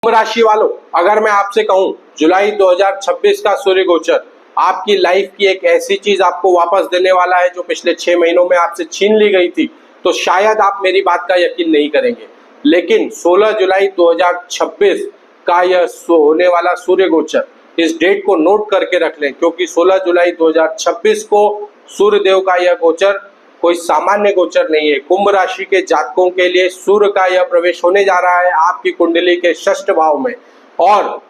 कुंभ राशि वालों, अगर मैं आपसे कहूं जुलाई 2026 का सूर्य गोचर आपकी लाइफ की एक ऐसी चीज आपको वापस देने वाला है जो पिछले 6 महीनों में आपसे छीन ली गई थी, तो शायद आप मेरी बात का यकीन नहीं करेंगे। लेकिन 16 जुलाई 2026 का यह होने वाला सूर्य गोचर, इस डेट को नोट करके रख लें, क्योंकि 16 जुलाई 2026 को सूर्य देव का यह गोचर कोई सामान्य गोचर नहीं है। कुंभ राशि के जातकों के लिए सूर्य का यह प्रवेश होने जा रहा है आपकी कुंडली के षष्ठ भाव में, और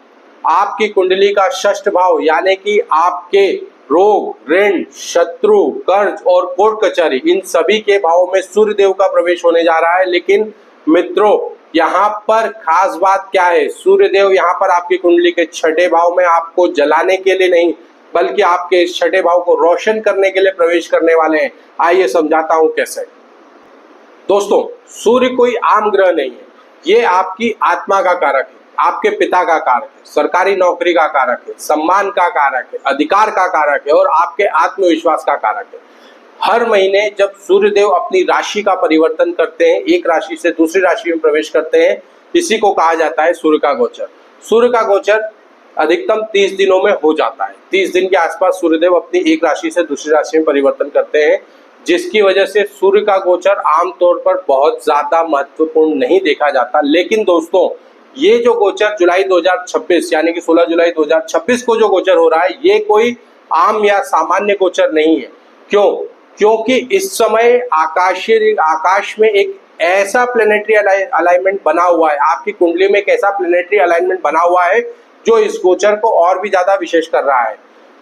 आपकी कुंडली का षष्ठ भाव यानी कि आपके रोग, ऋण, शत्रु, कर्ज और कोर्ट कचहरी, इन सभी के भाव में सूर्य देव का प्रवेश होने जा रहा है। लेकिन मित्रों, यहाँ पर खास बात क्या है, सूर्य देव यहाँ पर आपकी कुंडली के छठे भाव में आपको जलाने के लिए नहीं, बल्कि आपके छठे भाव को रोशन करने के लिए प्रवेश करने वाले हैं। आइए समझाता हूं कैसे। दोस्तों, सूर्य कोई आम ग्रह नहीं है, ये आपकी आत्मा का कारक है, आपके पिता का कारक है, सरकारी नौकरी का कारक है, सम्मान का कारक है, अधिकार का कारक है और आपके आत्मविश्वास का कारक है। हर महीने जब सूर्य देव अपनी राशि का परिवर्तन करते हैं, एक राशि से दूसरी राशि में प्रवेश करते हैं, इसी को कहा जाता है सूर्य का गोचर। सूर्य का गोचर अधिकतम 30 दिनों में हो जाता है। 30 दिन के आसपास सूर्यदेव अपनी एक राशि से दूसरी राशि में परिवर्तन करते हैं, जिसकी वजह से सूर्य का गोचर आमतौर पर बहुत ज्यादा महत्वपूर्ण नहीं देखा जाता। लेकिन दोस्तों, ये जो गोचर जुलाई 2026 यानी कि 16 जुलाई 2026 को जो गोचर हो रहा है, ये कोई आम या सामान्य गोचर नहीं है। क्यों? क्योंकि इस समय आकाश में एक ऐसा प्लेनेटरी अलाइनमेंट बना हुआ है, आपकी कुंडली में एक ऐसा प्लेनेटरी अलाइनमेंट बना हुआ है जो इस गोचर को और भी ज्यादा विशेष कर रहा है।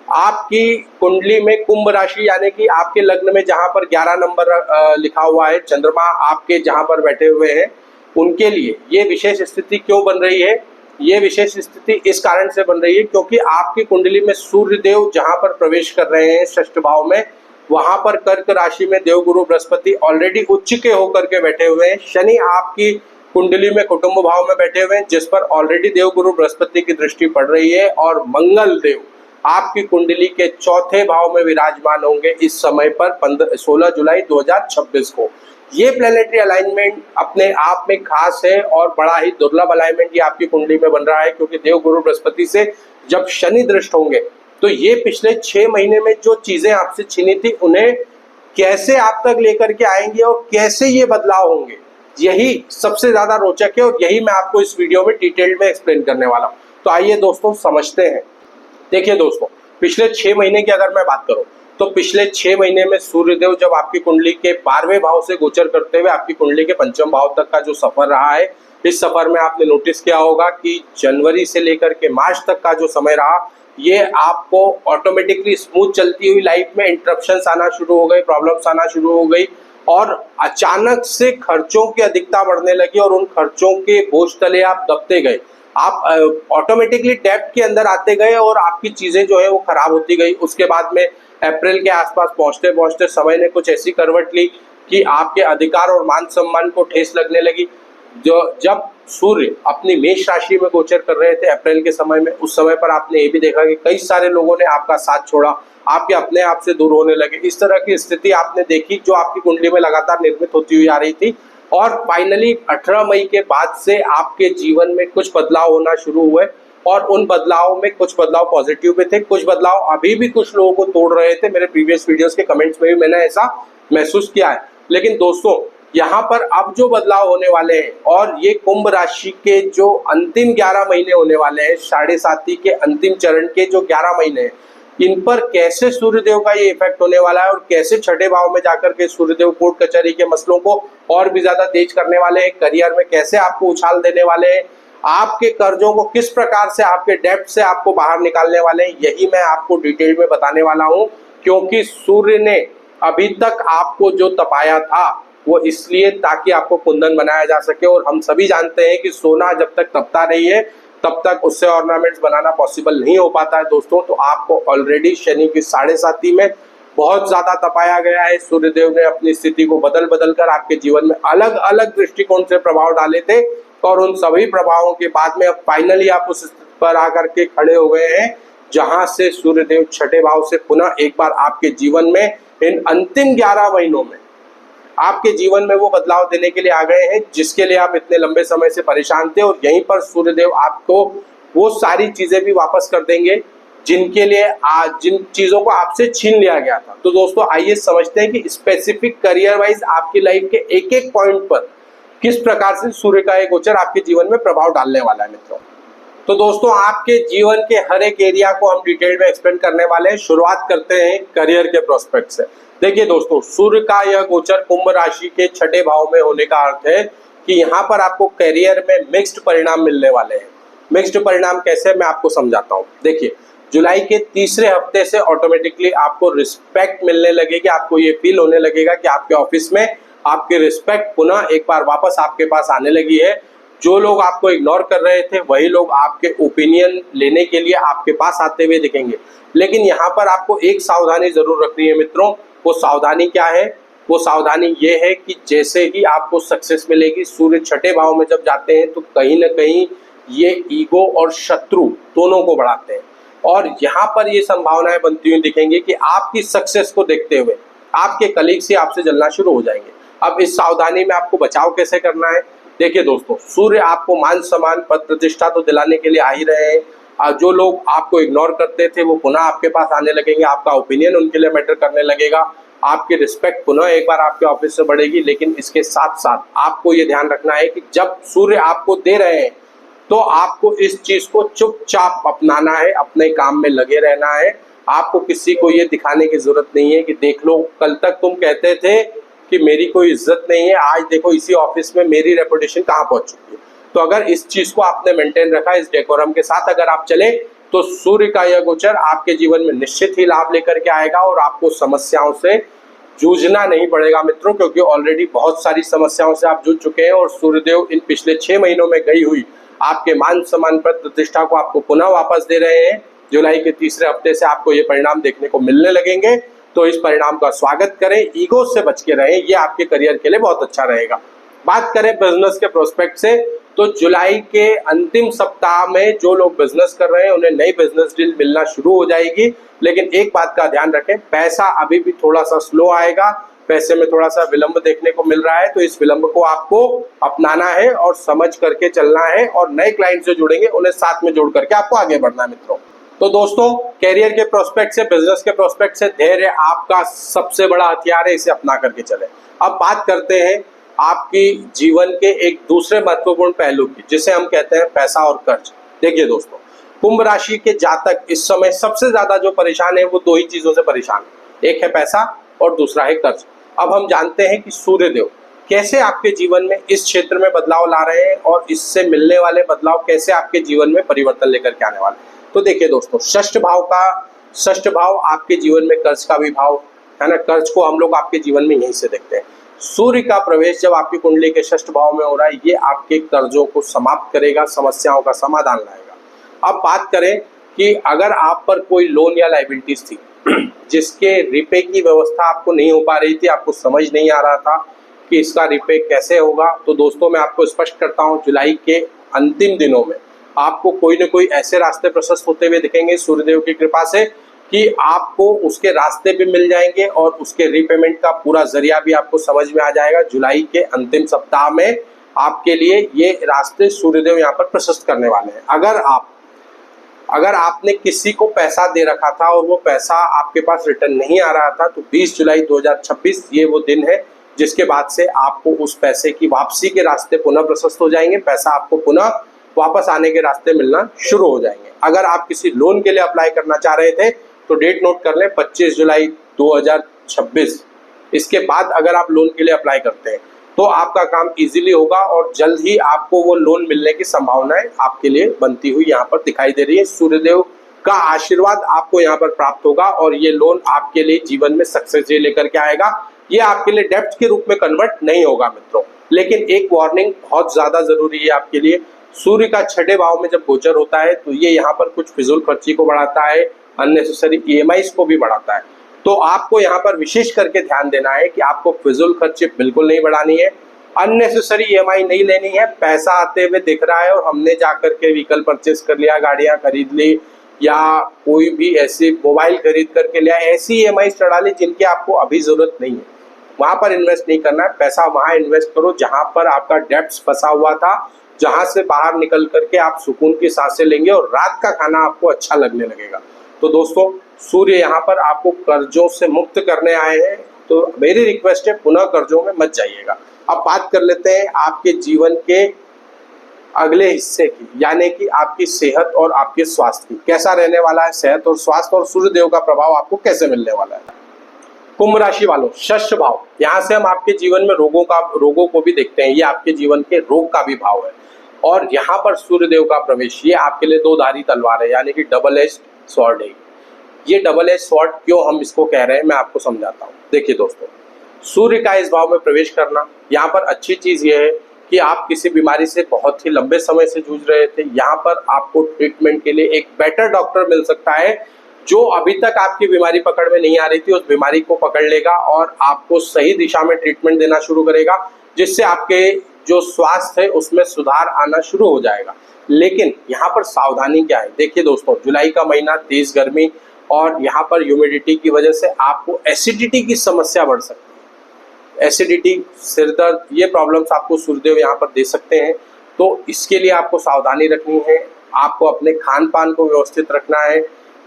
आपकी कुंडली में कुंभ राशि यानी कि आपके लग्न में जहां पर 11 नंबर लिखा हुआ है, चंद्रमा आपके जहां पर बैठे हुए हैं, उनके लिए ये विशेष स्थिति क्यों बन रही है? ये विशेष स्थिति इस कारण से बन रही है क्योंकि आपकी कुंडली में सूर्य देव जहां पर प्रवेश कर रहे हैं षष्ठ भाव में, वहां पर कर्क राशि में देवगुरु बृहस्पति ऑलरेडी उच्च के होकर के बैठे हुए हैं। शनि आपकी कुंडली में कुटुंब भाव में बैठे हुए हैं, जिस पर ऑलरेडी देवगुरु बृहस्पति की दृष्टि पड़ रही है, और मंगल देव आपकी कुंडली के चौथे भाव में विराजमान होंगे इस समय पर 16 जुलाई 2026 को। ये प्लेनेटरी अलाइनमेंट अपने आप में खास है और बड़ा ही दुर्लभ अलाइनमेंट ये आपकी कुंडली में बन रहा है, क्योंकि देवगुरु बृहस्पति से जब शनि दृष्ट होंगे तो ये पिछले 6 महीने में जो चीजें आपसे छीनी थी, उन्हें कैसे आप तक लेकर के आएंगे और कैसे ये बदलाव होंगे, यही सबसे ज्यादा रोचक है और यही मैं आपको इस वीडियो में डिटेल में एक्सप्लेन करने वाला हूं। तो आइए दोस्तों समझते हैं। देखिए दोस्तों, पिछले 6 महीने की अगर मैं बात करूं तो पिछले 6 महीने में सूर्यदेव जब आपकी कुंडली के 12वें भाव से गोचर करते हुए आपकी कुंडली के 5वें भाव तक का जो सफर रहा है, इस सफर में आपने नोटिस किया होगा कि जनवरी से लेकर के मार्च तक का जो समय रहा, ये आपको ऑटोमेटिकली स्मूथ चलती हुई लाइफ में इंटरप्शंस आना शुरू हो गए, प्रॉब्लम्स आना शुरू हो गई और अचानक से खर्चों की अधिकता बढ़ने लगी और उन खर्चों के बोझ तले आप दबते गए। आप ऑटोमेटिकली डेब्ट के अंदर आते गए और आपकी चीजें जो है वो खराब होती गई। उसके बाद में अप्रैल के आसपास पहुंचते पहुंचते समय ने कुछ ऐसी करवट ली कि आपके अधिकार और मान सम्मान को ठेस लगने लगी। जो जब सूर्य अपनी मेष राशि में गोचर कर रहे थे अप्रैल के समय में, उस समय पर आपने ये भी देखा कि कई सारे लोगों ने आपका साथ छोड़ा, आपके अपने आप से दूर होने लगे। इस तरह की स्थिति आपने देखी जो आपकी कुंडली में लगातार निर्मित होती हुई आ रही थी। और फाइनली 18 मई के बाद से आपके जीवन में कुछ बदलाव होना शुरू हुए और उन बदलावों में कुछ बदलाव पॉजिटिव भी थे, कुछ बदलाव अभी भी कुछ लोगों को तोड़ रहे थे। मेरे प्रीवियस वीडियोस के कमेंट्स में भी मैंने ऐसा महसूस किया है। लेकिन दोस्तों, यहाँ पर अब जो बदलाव होने वाले हैं और ये कुंभ राशि के जो अंतिम 11 महीने होने वाले हैं, साढ़े साथी के अंतिम चरण के जो 11 महीने हैं, इन पर कैसे सूर्यदेव का ये इफेक्ट होने वाला है और कैसे छठे भाव में जाकर के सूर्यदेव कोर्ट कचहरी के मसलों को और भी ज्यादा तेज करने वाले हैं, करियर में कैसे आपको उछाल देने वाले हैं, आपके कर्जों को किस प्रकार से, आपके डेब्ट से आपको बाहर निकालने वाले हैं, यही मैं आपको डिटेल में बताने वाला हूं। क्योंकि सूर्य ने अभी तक आपको जो तपाया था वो इसलिए ताकि आपको कुंदन बनाया जा सके, और हम सभी जानते हैं कि सोना जब तक तपता नहीं है तब तक उससे ऑर्नामेंट्स बनाना पॉसिबल नहीं हो पाता है दोस्तों। तो आपको ऑलरेडी शनि की साढ़े साथी में बहुत ज्यादा तपाया गया है। सूर्यदेव ने अपनी स्थिति को बदल बदल कर आपके जीवन में अलग अलग दृष्टिकोण से प्रभाव डाले थे, और उन सभी प्रभावों के बाद में अब फाइनली आप उस स्थिति पर आकर के खड़े हो गए हैं जहां से सूर्यदेव छठे भाव से पुनः एक बार आपके जीवन में इन अंतिम 11 महीनों में आपके जीवन में वो बदलाव देने के लिए आ गए हैं जिसके लिए आप इतने लंबे समय से परेशान थे, और यहीं पर सूर्यदेव आपको वो सारी चीजें भी वापस कर देंगे जिनके लिए आज जिन चीजों को आपसे छीन लिया गया था। तो दोस्तों आइए समझते हैं कि स्पेसिफिक करियर वाइज आपकी लाइफ के एक एक पॉइंट पर किस प्रकार से सूर्य का ये गोचर आपके जीवन में प्रभाव डालने वाला है मित्रों। तो दोस्तों आपके जीवन के हर एक एरिया को हम डिटेल में एक्सप्लेन करने वाले हैं। शुरुआत करते हैं करियर के प्रोस्पेक्ट से। देखिए दोस्तों, सूर्य का यह गोचर कुंभ राशि के छठे भाव में होने का अर्थ है कि यहाँ पर आपको करियर में मिक्स्ड परिणाम मिलने वाले हैं। मिक्स्ड परिणाम कैसे, मैं आपको समझाता हूँ। देखिए, जुलाई के तीसरे हफ्ते से ऑटोमेटिकली आपको रिस्पेक्ट मिलने लगेगी। आपको ये फील होने लगेगा कि आपके ऑफिस में आपकी रिस्पेक्ट पुनः एक बार वापस आपके पास आने लगी है। जो लोग आपको इग्नोर कर रहे थे वही लोग आपके ओपिनियन लेने के लिए आपके पास आते हुए दिखेंगे। लेकिन यहाँ पर आपको एक सावधानी जरूर रखनी है मित्रों। वो सावधानी क्या है? वो सावधानी ये है कि जैसे ही आपको सक्सेस मिलेगी, सूर्य छठे भाव में जब जाते हैं तो कहीं ना कहीं ये ईगो और शत्रु दोनों को बढ़ाते हैं, और यहाँ पर ये संभावनाएं बनती हुई दिखेंगी कि आपकी सक्सेस को देखते हुए आपके कलीग से आपसे जलना शुरू हो जाएंगे। अब इस सावधानी में आपको बचाव कैसे करना है? देखिए दोस्तों, सूर्य आपको मान सम्मान पद प्रतिष्ठा तो दिलाने के लिए आ ही रहे हैं। जो लोग आपको इग्नोर करते थे वो पुनः आपके पास आने लगेंगे। आपका ओपिनियन उनके लिए मैटर करने लगेगा। आपकी रिस्पेक्ट पुनः एक बार आपके ऑफिस से बढ़ेगी। लेकिन इसके साथ साथ आपको ये ध्यान रखना है कि जब सूर्य आपको दे रहे हैं तो आपको इस चीज को चुपचाप अपनाना है, अपने काम में लगे रहना है। आपको किसी को ये दिखाने की जरूरत नहीं है कि देख लो, कल तक तुम कहते थे कि मेरी कोई इज्जत नहीं है, आज देखो इसी ऑफिस में मेरी रेपुटेशन कहाँ पहुंच चुकी है। तो अगर इस चीज को आपने मेंटेन रखा, इस डेकोरम के साथ अगर आप चले, तो सूर्य का यह गोचर आपके जीवन में निश्चित ही लाभ लेकर के आएगा और आपको समस्याओं से जूझना नहीं पड़ेगा मित्रों, क्योंकि ऑलरेडी बहुत सारी समस्याओं से आप जूझ चुके हैं। और सूर्यदेव इन पिछले 6 महीनों में गई हुई आपके मान सम्मान पर प्रतिष्ठा को आपको पुनः वापस दे रहे हैं। जुलाई के तीसरे हफ्ते से आपको ये परिणाम देखने को मिलने लगेंगे। तो इस परिणाम का स्वागत करें, ईगो से बच के रहें, ये आपके करियर के लिए बहुत अच्छा रहेगा। बात करें बिजनेस के प्रोस्पेक्ट से, तो जुलाई के अंतिम सप्ताह में जो लोग बिजनेस कर रहे हैं उन्हें नई बिजनेस डील मिलना शुरू हो जाएगी। लेकिन एक बात का ध्यान रखें, पैसा अभी भी थोड़ा सा स्लो आएगा, पैसे में थोड़ा सा विलंब देखने को मिल रहा है। तो इस विलंब को आपको अपनाना है और समझ करके चलना है, और नए क्लाइंट जो जुड़ेंगे उन्हें साथ में जोड़ करके आपको आगे बढ़ना है मित्रों। तो दोस्तों, कैरियर के प्रोस्पेक्ट से, बिजनेस के प्रोस्पेक्ट से धैर्य आपका सबसे बड़ा हथियार है, इसे अपना करके चले। अब बात करते हैं आपकी जीवन के एक दूसरे महत्वपूर्ण पहलू की, जिसे हम कहते हैं पैसा और कर्ज। देखिए दोस्तों, कुंभ राशि के जातक इस समय सबसे ज्यादा जो परेशान है वो 2 ही चीजों से परेशान है, एक है पैसा और दूसरा है कर्ज। अब हम जानते हैं कि सूर्यदेव कैसे आपके जीवन में इस क्षेत्र में बदलाव ला रहे हैं और इससे मिलने वाले बदलाव कैसे आपके जीवन में परिवर्तन लेकर के आने वाले हैं। तो देखिए दोस्तों, षष्ठ भाव आपके जीवन में कर्ज का भी भाव है ना। कर्ज को हम लोग आपके जीवन में यहीं से देखते हैं। सूर्य का प्रवेश जब आपकी कुंडली के षष्ठ भाव में हो रहा है, ये आपके कर्जों को समाप्त करेगा, समस्याओं का समाधान लाएगा। अब बात करें कि अगर आप पर कोई लोन या लायबिलिटीज थी जिसके रिपे की व्यवस्था आपको नहीं हो पा रही थी, आपको समझ नहीं आ रहा था कि इसका रिपे कैसे होगा, तो दोस्तों मैं आपको स्पष्ट करता हूँ, जुलाई के अंतिम दिनों में आपको कोई न कोई ऐसे रास्ते प्रशस्त होते हुए दिखेंगे सूर्यदेव की कृपा से कि आपको उसके रास्ते भी मिल जाएंगे और उसके रीपेमेंट का पूरा जरिया भी आपको समझ में आ जाएगा। जुलाई के अंतिम सप्ताह में आपके लिए ये रास्ते सूर्यदेव यहाँ पर प्रशस्त करने वाले हैं। अगर आपने किसी को पैसा दे रखा था और वो पैसा आपके पास रिटर्न नहीं आ रहा था, तो 20 जुलाई 2026 ये वो दिन है जिसके बाद से आपको उस पैसे की वापसी के रास्ते पुनः प्रशस्त हो जाएंगे। पैसा आपको पुनः वापस आने के रास्ते मिलना शुरू हो जाएंगे। अगर आप किसी लोन के लिए अप्लाई करना चाह रहे थे तो डेट नोट कर लें, 25 जुलाई 2026। इसके बाद अगर आप लोन के लिए अप्लाई करते हैं तो आपका काम इजीली होगा और जल्द ही आपको वो लोन मिलने की संभावनाएं आपके लिए बनती हुई यहाँ पर दिखाई दे रही है। सूर्यदेव का आशीर्वाद आपको यहाँ पर प्राप्त होगा और ये लोन आपके लिए जीवन में सक्सेस लेकर के आएगा। ये आपके लिए डेब्ट के रूप में कन्वर्ट नहीं होगा मित्रों। लेकिन एक वार्निंग बहुत ज्यादा जरूरी है आपके लिए। सूर्य का छठे भाव में जब गोचर होता है तो ये यहाँ पर कुछ फिजूल खर्ची को बढ़ाता है, अननेसेसरी ईएमआईज को भी बढ़ाता है। तो आपको यहाँ पर विशेष करके ध्यान देना है कि आपको फिजूल खर्ची बिल्कुल नहीं बढ़ानी है, अननेसेसरी ईएमआई नहीं लेनी है। पैसा आते हुए दिख रहा है और हमने जाकर के व्हीकल परचेस कर लिया, गाड़ियां खरीद ली या कोई भी ऐसे मोबाइल खरीद करके लिया, ऐसी ईएमआई चढ़ा ली जिनकी आपको अभी जरूरत नहीं है। वहां पर इन्वेस्ट नहीं करना है। पैसा वहां इन्वेस्ट करो जहां पर आपका डेब्ट्स फंसा हुआ था, जहां से बाहर निकल करके आप सुकून की सांसें लेंगे और रात का खाना आपको अच्छा लगने लगेगा। तो दोस्तों, सूर्य यहाँ पर आपको कर्जों से मुक्त करने आए हैं, तो मेरी रिक्वेस्ट है पुनः कर्जों में मत जाइएगा। अब बात कर लेते हैं आपके जीवन के अगले हिस्से की, यानी कि आपकी सेहत और आपके स्वास्थ्य की। कैसा रहने वाला है सेहत और स्वास्थ्य, और सूर्यदेव का प्रभाव आपको कैसे मिलने वाला है। कुंभ राशि वालों, षष्ठ भाव, यहाँ से हम आपके जीवन में रोगों को भी देखते हैं। ये आपके जीवन के रोग का भी भाव है, और यहाँ पर सूर्यदेव का प्रवेश, ये आपके लिए दो धारी तलवार है, यानी कि डबल एज स्वॉर्ड है। ये डबल एज स्वॉर्ड क्यों हम इसको कह रहे हैं, मैं आपको समझाता हूँ। देखिए दोस्तों, सूर्य का इस भाव में प्रवेश करना, यहाँ पर अच्छी चीज ये है कि आप किसी बीमारी से बहुत ही लंबे समय से जूझ रहे थे, यहाँ पर आपको ट्रीटमेंट के लिए एक बेटर डॉक्टर मिल सकता है, जो अभी तक आपकी बीमारी पकड़ में नहीं आ रही थी, उस बीमारी को पकड़ लेगा और आपको सही दिशा में ट्रीटमेंट देना शुरू करेगा, जिससे आपके जो स्वास्थ्य है उसमें सुधार आना शुरू हो जाएगा। लेकिन यहाँ पर सावधानी क्या है, देखिए दोस्तों, जुलाई का महीना, तेज गर्मी और यहाँ पर ह्यूमिडिटी की वजह से आपको एसिडिटी की समस्या बढ़ सकती है। एसिडिटी, सिर दर्द, ये प्रॉब्लम्स आपको सूर्यदेव यहाँ पर दे सकते हैं। तो इसके लिए आपको सावधानी रखनी है, आपको अपने खान पान को व्यवस्थित रखना है,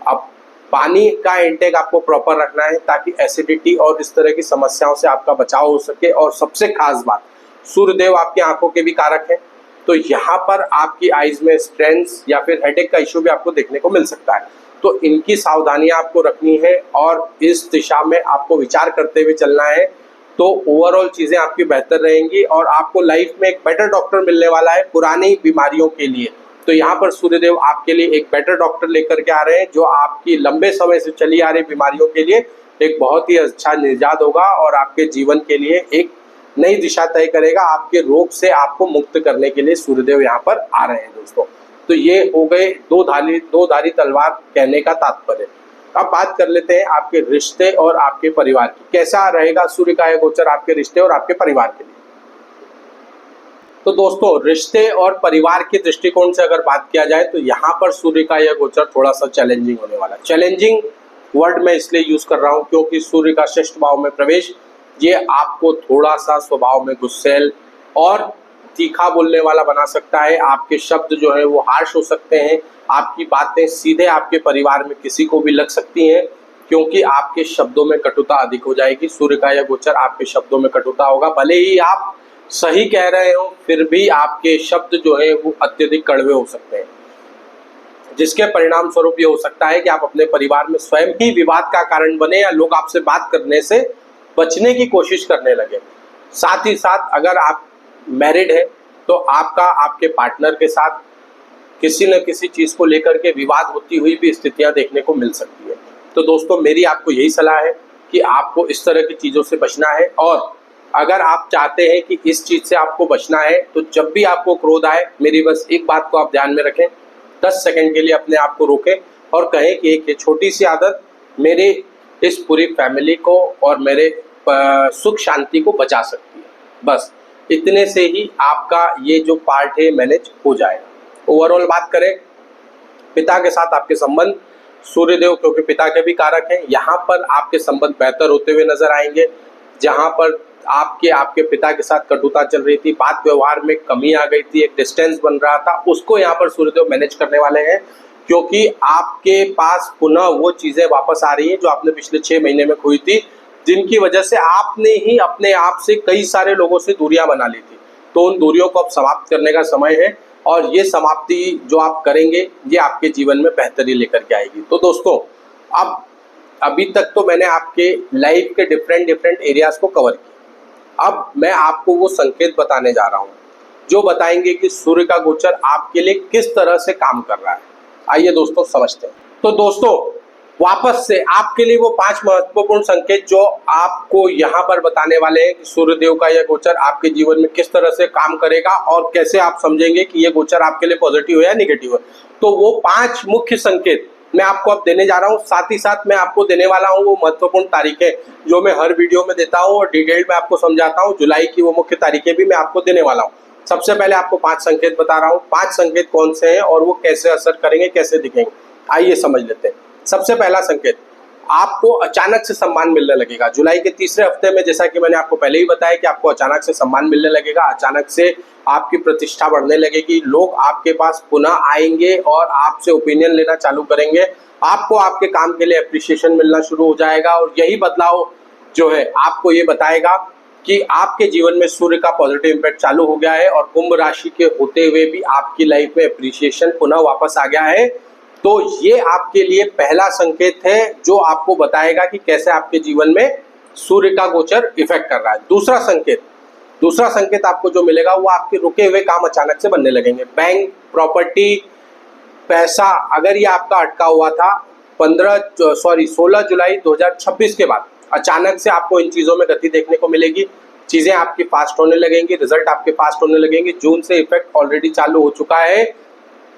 अब पानी का इंटेक आपको प्रॉपर रखना है, ताकि एसिडिटी और इस तरह की समस्याओं से आपका बचाव हो सके। और सबसे खास बात, सूर्यदेव आपकी आंखों के भी कारक हैं, तो यहाँ पर आपकी आईज में स्ट्रेंस या फिर हेडेक का इश्यू भी आपको देखने को मिल सकता है। तो इनकी सावधानियां आपको रखनी है और इस दिशा में आपको विचार करते हुए चलना है, तो ओवरऑल चीजें आपकी बेहतर रहेंगी और आपको लाइफ में एक बेटर डॉक्टर मिलने वाला है पुरानी बीमारियों के लिए। तो यहाँ पर सूर्यदेव आपके लिए एक बेटर डॉक्टर लेकर के आ रहे हैं, जो आपकी लंबे समय से चली आ रही बीमारियों के लिए एक बहुत ही अच्छा निजात होगा और आपके जीवन के लिए एक नई दिशा तय करेगा। आपके रोग से आपको मुक्त करने के लिए सूर्यदेव यहाँ पर आ रहे हैं दोस्तों। तो ये हो गए दो धारी तलवार कहने का तात्पर्य। अब बात कर लेते हैं आपके रिश्ते और आपके परिवार की। कैसा रहेगा सूर्य का यह गोचर आपके रिश्ते और आपके परिवार के लिए। तो दोस्तों, रिश्ते और परिवार के दृष्टिकोण से अगर बात किया जाए तो यहाँ पर सूर्य का यह गोचर थोड़ा सा चैलेंजिंग होने वाला है। चैलेंजिंग वर्ड मैं इसलिए यूज कर रहा हूँ क्योंकि सूर्य का षष्ठ भाव में प्रवेश, ये आपको थोड़ा सा स्वभाव में गुस्सैल और तीखा बोलने वाला बना सकता है। आपके शब्द जो है वो हार्श हो सकते हैं, आपकी बातें सीधे आपके परिवार में किसी को भी लग सकती हैं, क्योंकि आपके शब्दों में कटुता अधिक हो जाएगी। सूर्य का यह गोचर आपके शब्दों में कटुता होगा, भले ही आप सही कह रहे हो फिर भी आपके शब्द जो है वो अत्यधिक कड़वे हो सकते हैं, जिसके परिणाम स्वरूप ये हो सकता है कि आप अपने परिवार में स्वयं ही विवाद का कारण बने या लोग आपसे बात करने से बचने की कोशिश करने लगे। साथ ही साथ अगर आप मैरिड है तो आपका आपके पार्टनर के साथ किसी न किसी चीज को लेकर के विवाद होती हुई भी स्थितियां देखने को मिल सकती है। तो दोस्तों, मेरी आपको यही सलाह है कि आपको इस तरह की चीजों से बचना है, और अगर आप चाहते हैं कि इस चीज से आपको बचना है तो जब भी आपको क्रोध आए, मेरी बस एक बात को आप ध्यान में रखें, 10 सेकंड के लिए अपने आप को रोकें और कहें कि एक छोटी सी आदत मेरे इस पूरी फैमिली को और मेरे सुख शांति को बचा सकती है। बस इतने से ही आपका ये जो पार्ट है मैनेज हो जाएगा। ओवरऑल बात करें, पिता के साथ आपके संबंध, सूर्यदेव क्योंकि पिता के भी कारक हैं, यहाँ पर आपके संबंध बेहतर होते हुए नजर आएंगे। जहाँ पर आपके पिता के साथ कटुता चल रही थी, बात व्यवहार में कमी आ गई थी, एक डिस्टेंस बन रहा था, उसको यहाँ पर सूर्यदेव मैनेज करने वाले हैं, क्योंकि आपके पास पुनः वो चीजें वापस आ रही हैं जो आपने पिछले 6 महीने में खोई थी, जिनकी वजह से आपने ही अपने आप से कई सारे लोगों से दूरियां बना ली थी। तो उन दूरियों को अब समाप्त करने का समय है, और ये समाप्ति जो आप करेंगे ये आपके जीवन में बेहतरी लेकर के आएगी। तो दोस्तों, अब अभी तक तो मैंने आपके लाइफ के डिफरेंट एरियाज को कवर किया। अब मैं आपको वो संकेत बताने जा रहा हूँ जो बताएंगे कि सूर्य का गोचर आपके लिए किस तरह से काम कर रहा है। आइए दोस्तों समझते हैं। तो दोस्तों, वापस से आपके लिए वो 5 महत्वपूर्ण संकेत जो आपको यहाँ पर बताने वाले हैं कि सूर्यदेव का यह गोचर आपके जीवन में किस तरह से काम करेगा और कैसे आप समझेंगे कि यह गोचर आपके लिए पॉजिटिव है या निगेटिव है। तो वो 5 मुख्य संकेत मैं आपको अब देने जा रहा हूँ। साथ ही साथ मैं आपको देने वाला हूँ वो महत्वपूर्ण तारीखें जो मैं हर वीडियो में देता हूँ और डिटेल में आपको समझाता हूँ। जुलाई की वो मुख्य तारीखें भी मैं आपको देने वाला हूँ। सबसे पहले आपको 5 संकेत बता रहा हूँ। 5 संकेत कौन से हैं और वो कैसे असर करेंगे, कैसे दिखेंगे, आइए समझ लेते हैं। सबसे पहला संकेत, आपको अचानक से सम्मान मिलने लगेगा। जुलाई के तीसरे हफ्ते में, जैसा कि मैंने आपको पहले ही बताया, कि आपको अचानक से सम्मान मिलने लगेगा, अचानक से आपकी प्रतिष्ठा बढ़ने लगेगी, लोग आपके पास पुनः आएंगे और आपसे ओपिनियन लेना चालू करेंगे, आपको आपके काम के लिए अप्रिसिएशन मिलना शुरू हो जाएगा। और यही बदलाव जो है आपको ये बताएगा कि आपके जीवन में सूर्य का पॉजिटिव इम्पैक्ट चालू हो गया है और कुंभ राशि के होते हुए भी आपकी लाइफ में अप्रिसिएशन पुनः वापस आ गया है। तो ये आपके लिए पहला संकेत है जो आपको बताएगा कि कैसे आपके जीवन में सूर्य का गोचर इफेक्ट कर रहा है। दूसरा संकेत आपको जो मिलेगा वो आपके रुके हुए काम अचानक से बनने लगेंगे। बैंक, प्रॉपर्टी, पैसा, अगर ये आपका अटका हुआ था 16 जुलाई 2026 के बाद, अचानक से आपको इन चीज़ों में गति देखने को मिलेगी। चीज़ें आपकी फास्ट होने लगेंगी, रिजल्ट आपके फास्ट होने लगेंगे। जून से इफेक्ट ऑलरेडी चालू हो चुका है,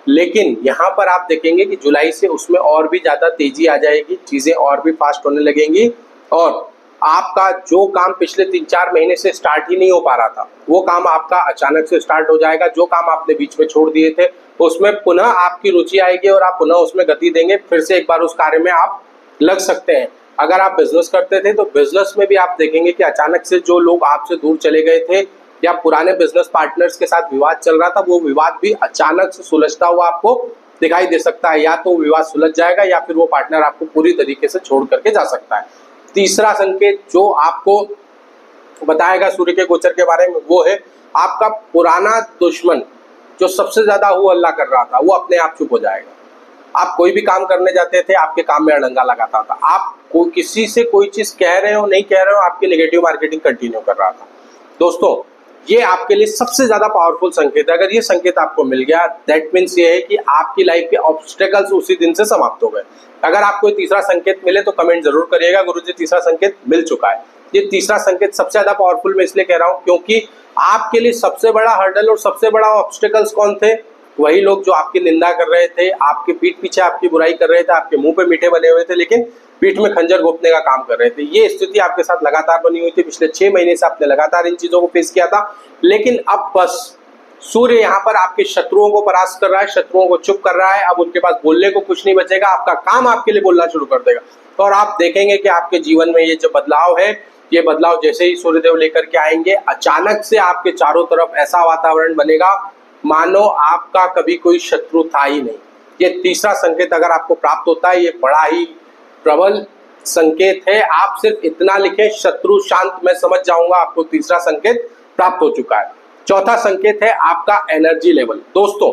लेकिन यहाँ पर आप देखेंगे कि जुलाई से उसमें और भी ज़्यादा तेजी आ जाएगी, चीज़ें और भी फास्ट होने लगेंगी और आपका जो काम पिछले 3-4 महीने से स्टार्ट ही नहीं हो पा रहा था, वो काम आपका अचानक से स्टार्ट हो जाएगा। जो काम आपने बीच में छोड़ दिए थे उसमें पुनः आपकी रुचि आएगी और आप पुनः उसमें गति देंगे, फिर से एक बार उस कार्य में आप लग सकते हैं। अगर आप बिजनेस करते थे तो बिजनेस में भी आप देखेंगे कि अचानक से जो लोग आपसे दूर चले गए थे या पुराने बिजनेस पार्टनर्स के साथ विवाद चल रहा था, वो विवाद भी अचानक से सुलझता हुआ आपको दिखाई दे सकता है। या तो विवाद सुलझ जाएगा या फिर वो पार्टनर आपको पूरी तरीके से छोड़ करके जा सकता है। तीसरा संकेत जो आपको बताएगा सूर्य के गोचर के बारे में वो है आपका पुराना दुश्मन जो सबसे ज्यादा हो हल्ला कर रहा था, वो अपने आप चुप हो जाएगा। आप कोई भी काम करने जाते थे, आपके काम में अड़ंगा लगाता था, आप किसी से कोई चीज कह रहे हो नहीं कह रहे हो, आपकी नेगेटिव मार्केटिंग कंटिन्यू कर रहा था। दोस्तों, ये आपके लिए सबसे ज्यादा पावरफुल संकेत है। अगर ये संकेत आपको मिल गया, दैट मीन्स ये है कि आपकी लाइफ के ऑब्स्टेकल्स उसी दिन से समाप्त हो गए। अगर आपको तीसरा संकेत मिले तो कमेंट जरूर करिएगा, गुरुजी तीसरा संकेत मिल चुका है। ये तीसरा संकेत सबसे ज्यादा पावरफुल मैं इसलिए कह रहा हूँ क्योंकि आपके लिए सबसे बड़ा हर्डल और सबसे बड़ा ऑब्स्टेकल्स कौन थे? वही लोग जो आपकी निंदा कर रहे थे, आपके पीठ पीछे आपकी बुराई कर रहे थे, आपके मुंह पे मीठे बने हुए थे, लेकिन पीठ में खंजर घोंपने का काम कर रहे थे। ये स्थिति आपके साथ लगातार बनी हुई थी, पिछले 6 महीने से आपने लगातार इन चीजों को फेस किया था। लेकिन अब बस सूर्य यहाँ पर आपके शत्रुओं को परास्त कर रहा है, शत्रुओं को चुप कर रहा है। अब उनके पास बोलने को कुछ नहीं बचेगा, आपका काम आपके लिए बोलना शुरू कर देगा। और आप देखेंगे कि आपके जीवन में ये जो बदलाव है, ये बदलाव जैसे ही सूर्यदेव लेकर के आएंगे, अचानक से आपके चारों तरफ ऐसा वातावरण बनेगा मानो आपका कभी कोई शत्रु था ही नहीं। ये तीसरा संकेत अगर आपको प्राप्त होता है, ये बड़ा ही प्रबल संकेत है। आप सिर्फ इतना लिखें, शत्रु शांत, मैं समझ जाऊंगा, आपको तीसरा संकेत प्राप्त हो चुका है। चौथा संकेत है आपका एनर्जी लेवल। दोस्तों,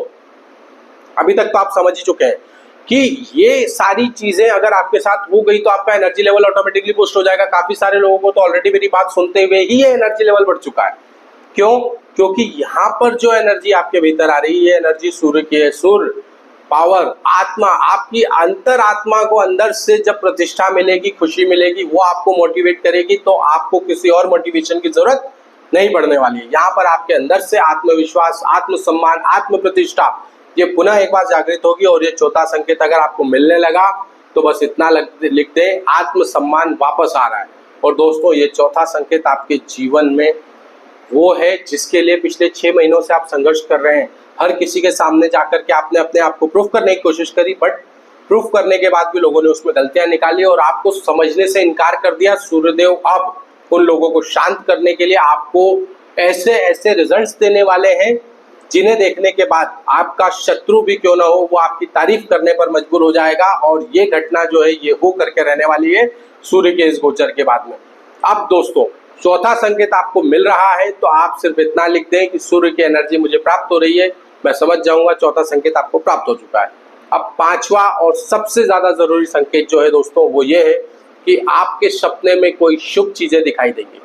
अभी तक तो आप समझ ही चुके हैं कि ये सारी चीजें अगर आपके साथ हो गई तो आपका एनर्जी लेवल ऑटोमेटिकली बूस्ट हो जाएगा। काफी सारे लोगों को तो ऑलरेडी मेरी बात सुनते हुए ही ये एनर्जी लेवल बढ़ चुका है। क्यों? क्योंकि यहाँ पर जो एनर्जी आपके भीतर आ रही है, एनर्जी सूर्य की है। सूर्य, पावर, आत्मा, आपकी अंतर आत्मा को अंदर से जब प्रतिष्ठा मिलेगी, खुशी मिलेगी, वो आपको मोटिवेट करेगी, तो आपको किसी और मोटिवेशन की जरूरत नहीं पड़ने वाली है। यहाँ पर आपके अंदर से आत्मविश्वास, आत्मसम्मान, आत्म प्रतिष्ठा ये पुनः एक बार जागृत होगी। और ये चौथा संकेत अगर आपको मिलने लगा तो बस इतना लिख दें, आत्मसम्मान वापस आ रहा है। और दोस्तों, ये चौथा संकेत आपके जीवन में वो है जिसके लिए पिछले 6 महीनों से आप संघर्ष कर रहे हैं। हर किसी के सामने जाकर के आपने अपने आप को प्रूफ करने की कोशिश करी, बट प्रूफ करने के बाद भी लोगों ने उसमें गलतियां निकाली और आपको समझने से इनकार कर दिया। सूर्यदेव अब उन लोगों को शांत करने के लिए आपको ऐसे ऐसे रिजल्ट्स देने वाले हैं जिन्हें देखने के बाद आपका शत्रु भी क्यों ना हो, वो आपकी तारीफ करने पर मजबूर हो जाएगा। और ये घटना जो है ये हो करके रहने वाली है सूर्य के इस गोचर के बाद में। अब दोस्तों, चौथा संकेत आपको मिल रहा है तो आप सिर्फ इतना लिख दें कि सूर्य की एनर्जी मुझे प्राप्त हो रही है, मैं समझ जाऊंगा। चौथा संकेत आपको प्राप्त हो चुका है। अब पांचवा और सबसे ज्यादा जरूरी संकेत जो है दोस्तों वो ये है कि आपके सपने में कोई शुभ चीजें दिखाई देंगी,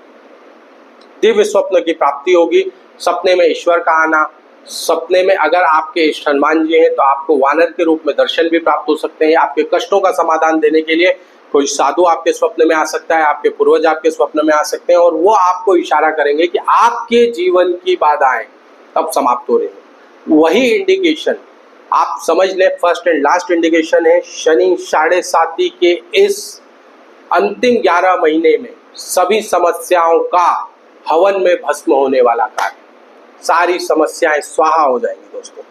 दिव्य स्वप्न की प्राप्ति होगी। सपने में ईश्वर का आना, सपने में अगर आपके इष्ट हनुमान जी हैं तो आपको वानर के रूप में दर्शन भी प्राप्त हो सकते हैं। आपके कष्टों का समाधान देने के लिए कोई साधु आपके स्वप्न में आ सकता है, आपके पूर्वज आपके स्वप्न में आ सकते हैं और वो आपको इशारा करेंगे कि आपके जीवन की बाधाएं अब समाप्त हो रही हैं। वही इंडिकेशन आप समझ लें, फर्स्ट एंड लास्ट इंडिकेशन है शनि 7.5 के इस अंतिम 11 महीने में सभी समस्याओं का हवन में भस्म होने वाला कार्य, सारी समस्याएं स्वाहा हो जाएंगी दोस्तों।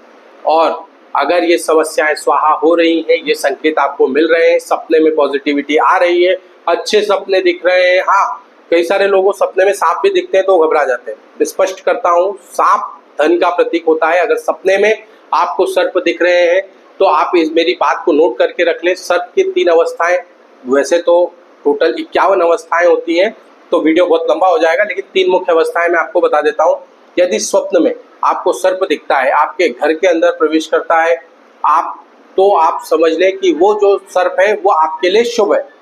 और अगर ये समस्याएं स्वाहा हो रही हैं, ये संकेत आपको मिल रहे हैं, सपने में पॉजिटिविटी आ रही है, अच्छे सपने दिख रहे हैं, हाँ कई सारे लोगों को सपने में सांप भी दिखते हैं तो घबरा जाते हैं। मैं स्पष्ट करता हूँ, सांप धन का प्रतीक होता है। अगर सपने में आपको सर्प दिख रहे हैं तो आप इस मेरी बात को नोट करके रख लें। सर्प की 3 अवस्थाएं, वैसे तो टोटल 51 अवस्थाएं होती हैं, तो वीडियो बहुत लंबा हो जाएगा, लेकिन 3 मुख्य अवस्थाएं मैं आपको बता देता हूं। यदि स्वप्न में आपको सर्प दिखता है, आपके घर के अंदर प्रवेश करता है, आप समझ लें कि वो जो सर्प है वो आपके लिए शुभ है।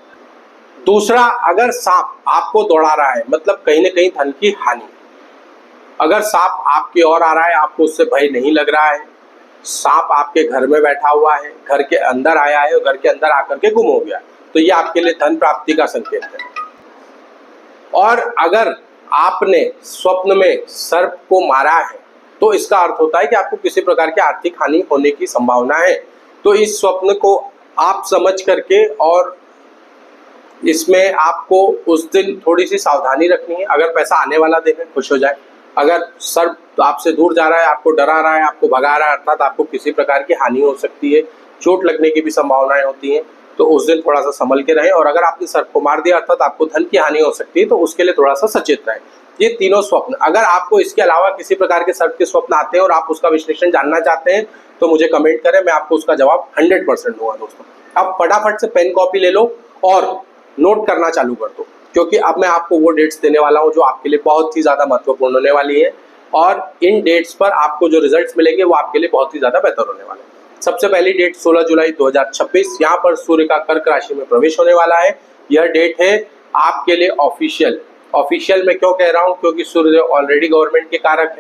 दूसरा, अगर सांप आपको दौड़ा रहा है, मतलब कहीं ना कहीं धन की हानि। अगर सांप आपकी ओर आ रहा है, आपको उससे भय नहीं लग रहा है, सांप आपके घर में बैठा हुआ है, घर के अंदर आया है और घर के अंदर आकर के गुम हो गया, तो ये आपके लिए धन प्राप्ति का संकेत है। और अगर आपने स्वप्न में सर्प को मारा है तो इसका अर्थ होता है कि आपको किसी प्रकार की आर्थिक हानि होने की संभावना है। तो इस स्वप्न को आप समझ करके, और इसमें आपको उस दिन थोड़ी सी सावधानी रखनी है। अगर पैसा आने वाला दिन है, खुश हो जाए। अगर सर्प आपसे दूर जा रहा है, आपको डरा रहा है, आपको भगा रहा है, अर्थात आपको किसी प्रकार की हानि हो सकती है, चोट लगने की भी संभावनाएं होती हैं, तो उस दिन थोड़ा सा संभल के रहें। और अगर आपने सर्प को मार दिया, अर्थात आपको धन की हानि हो सकती है, तो उसके लिए थोड़ा सा सचेत रहें। ये तीनों स्वप्न, अगर आपको इसके अलावा किसी प्रकार के सर्प के स्वप्न आते हैं और आप उसका विश्लेषण जानना चाहते हैं तो मुझे कमेंट करें, मैं आपको उसका जवाब 100% दूंगा। दोस्तों, आप फटाफट से पेन कॉपी ले लो और नोट करना चालू कर दो, क्योंकि अब मैं आपको वो डेट्स देने वाला हूँ जो आपके लिए बहुत ही ज़्यादा महत्वपूर्ण होने वाली है, और इन डेट्स पर आपको जो रिजल्ट्स मिलेंगे वो आपके लिए बहुत ही ज़्यादा बेहतर होने वाले हैं। सबसे पहली डेट 16 जुलाई 2026, यहाँ पर सूर्य का कर्क राशि में प्रवेश होने वाला है। यह डेट है आपके लिए ऑफिशियल मैं क्यों कह रहा हूँ, क्योंकि सूर्य ऑलरेडी गवर्नमेंट के कारक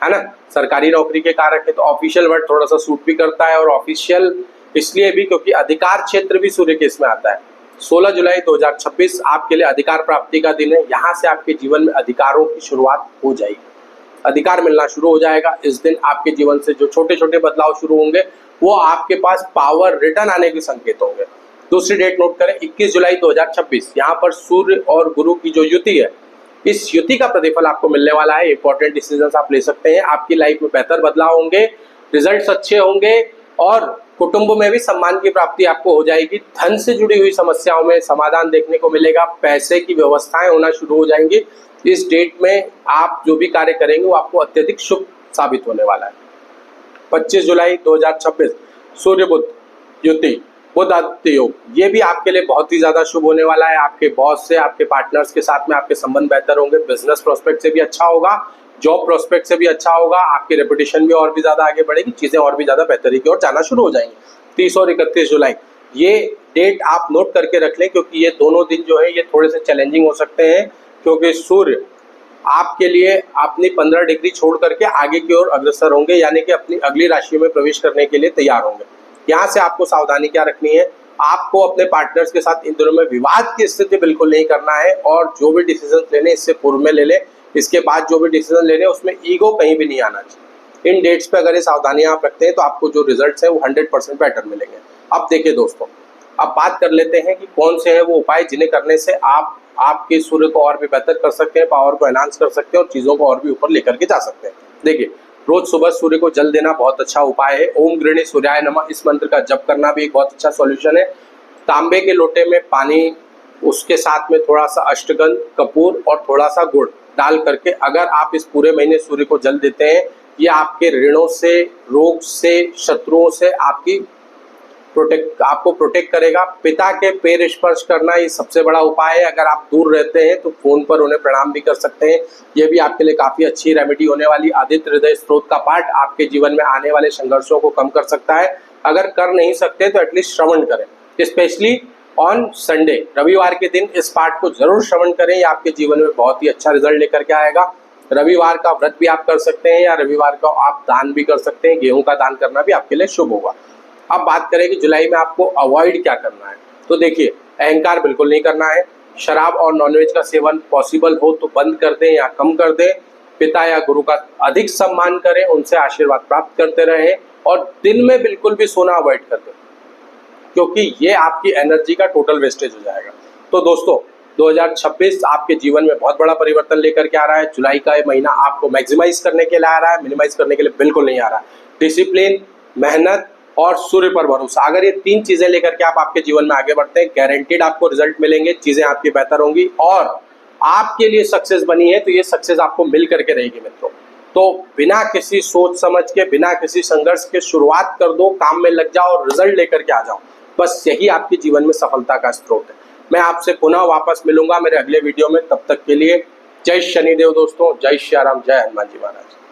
है ना, सरकारी नौकरी के कारक है, तो ऑफिशियल वर्ड थोड़ा सा सूट भी करता है। और ऑफिशियल इसलिए भी क्योंकि अधिकार क्षेत्र भी सूर्य के इसमें आता है। 16 जुलाई 2026 आपके लिए अधिकार प्राप्ति का दिन है। यहाँ से आपके जीवन में अधिकारों की शुरुआत हो जाएगी, अधिकार मिलना शुरू हो जाएगा। इस दिन आपके जीवन से जो छोटे छोटे बदलाव शुरू होंगे वो आपके पास पावर रिटर्न आने के संकेत होंगे। दूसरी डेट नोट करें, 21 जुलाई 2026, यहाँ पर सूर्य और गुरु की जो युति है, इस युति का प्रतिफल आपको मिलने वाला है। इंपॉर्टेंट डिसीजंस आप ले सकते हैं, आपकी लाइफ में बेहतर बदलाव होंगे, रिजल्ट्स अच्छे होंगे, और कुटुंब में भी सम्मान की प्राप्ति आपको हो जाएगी। धन से जुड़ी हुई समस्याओं में समाधान देखने को मिलेगा, पैसे की व्यवस्थाएं होना शुरू हो जाएंगी। इस डेट में आप जो भी कार्य करेंगे वो आपको अत्यधिक शुभ साबित होने वाला है। 25 जुलाई 2026 सूर्य बुध युति, बुध आदित्य योग, ये भी आपके लिए बहुत ही ज्यादा शुभ होने वाला है। आपके बॉस से, आपके पार्टनर्स के साथ में आपके संबंध बेहतर होंगे, बिजनेस प्रोस्पेक्ट से भी अच्छा होगा, जॉब प्रोस्पेक्ट से भी अच्छा होगा, आपकी रेपुटेशन भी और भी ज्यादा आगे बढ़ेगी, चीजें और भी ज्यादा बेहतरी की ओर जाना शुरू हो जाएंगी। 30 और 31 जुलाई ये डेट आप नोट करके रख लें, क्योंकि ये दोनों दिन जो है ये थोड़े से चैलेंजिंग हो सकते हैं, क्योंकि सूर्य आपके लिए अपनी 15 डिग्री छोड़ करके आगे की ओर अग्रसर होंगे, यानी कि अपनी अगली राशि में प्रवेश करने के लिए तैयार होंगे। यहाँ से आपको सावधानी क्या रखनी है, आपको अपने पार्टनर्स के साथ इन दिनों में विवाद की स्थिति बिल्कुल नहीं करना है, और जो भी डिसीजन लेने इससे पूर्व में ले ले, इसके बाद जो भी डिसीजन लेने उसमें ईगो कहीं भी नहीं आना चाहिए। इन डेट्स पे अगर ये सावधानियां आप रखते हैं तो आपको जो रिजल्ट्स हैं वो 100% बेटर मिलेंगे। अब देखिए दोस्तों, अब बात कर लेते हैं कि कौन से हैं वो उपाय जिन्हें करने से आप आपके सूर्य को और भी बेहतर कर सकते हैं, पावर को एनहांस कर सकते हैं और चीजों को और भी ऊपर लेकर के जा सकते हैं। देखिए, रोज सुबह सूर्य को जल देना बहुत अच्छा उपाय है। ओम गृणी सूर्याय नमः इस मंत्र का जप करना भी एक बहुत अच्छा सॉल्यूशन है। तांबे के लोटे में पानी, उसके साथ में थोड़ा सा अष्टगंध, कपूर और थोड़ा सा गुड़ डाल करके अगर आप इस पूरे महीने सूर्य को जल देते हैं, ये आपके ऋणों से, रोग से, शत्रुओं से आपको प्रोटेक्ट करेगा। पिता के पैर स्पर्श करना ये सबसे बड़ा उपाय है। अगर आप दूर रहते हैं तो फोन पर उन्हें प्रणाम भी कर सकते हैं, ये भी आपके लिए काफी अच्छी रेमेडी होने वाली। आदित्य हृदय स्त्रोत का पाठ आपके जीवन में आने वाले संघर्षों को कम कर सकता है। अगर कर नहीं सकते तो एटलीस्ट श्रवण करें, स्पेशली ऑन संडे, रविवार के दिन इस पाठ को जरूर श्रवण करें, ये आपके जीवन में बहुत ही अच्छा रिजल्ट लेकर के आएगा। रविवार का व्रत भी आप कर सकते हैं, या रविवार का आप दान भी कर सकते हैं, गेहूं का दान करना भी आपके लिए शुभ होगा। अब बात करें कि जुलाई में आपको अवॉइड क्या करना है, तो देखिए, अहंकार बिल्कुल नहीं करना है। शराब और नॉनवेज का सेवन पॉसिबल हो तो बंद कर दें या कम कर दें। पिता या गुरु का अधिक सम्मान करें, उनसे आशीर्वाद प्राप्त करते रहें, और दिन में बिल्कुल भी सोना अवॉइड कर दें, क्योंकि ये आपकी एनर्जी का टोटल वेस्टेज हो जाएगा। तो दोस्तों, 2026 आपके जीवन में बहुत बड़ा परिवर्तन लेकर के आ रहा है। जुलाई का ये महीना आपको मैक्सिमाइज करने के लिए आ रहा है, मिनिमाइज करने के लिए बिल्कुल नहीं आ रहा है। डिसिप्लिन, मेहनत और सूर्य पर भरोसा। अगर ये 3 चीजें लेकर के आप आपके जीवन में आगे बढ़ते हैं, गारंटीड आपको रिजल्ट मिलेंगे, चीजें आपकी बेहतर होंगी और आपके लिए सक्सेस बनी है तो ये सक्सेस आपको मिल करके रहेगी मित्रों। तो बिना किसी सोच समझ के, बिना किसी संघर्ष के शुरुआत कर दो, काम में लग जाओ और रिजल्ट लेकर के आ जाओ। बस यही आपके जीवन में सफलता का स्रोत है। मैं आपसे पुनः वापस मिलूंगा मेरे अगले वीडियो में। तब तक के लिए जय शनिदेव दोस्तों, जय श्री राम, जय हनुमान जी महाराज।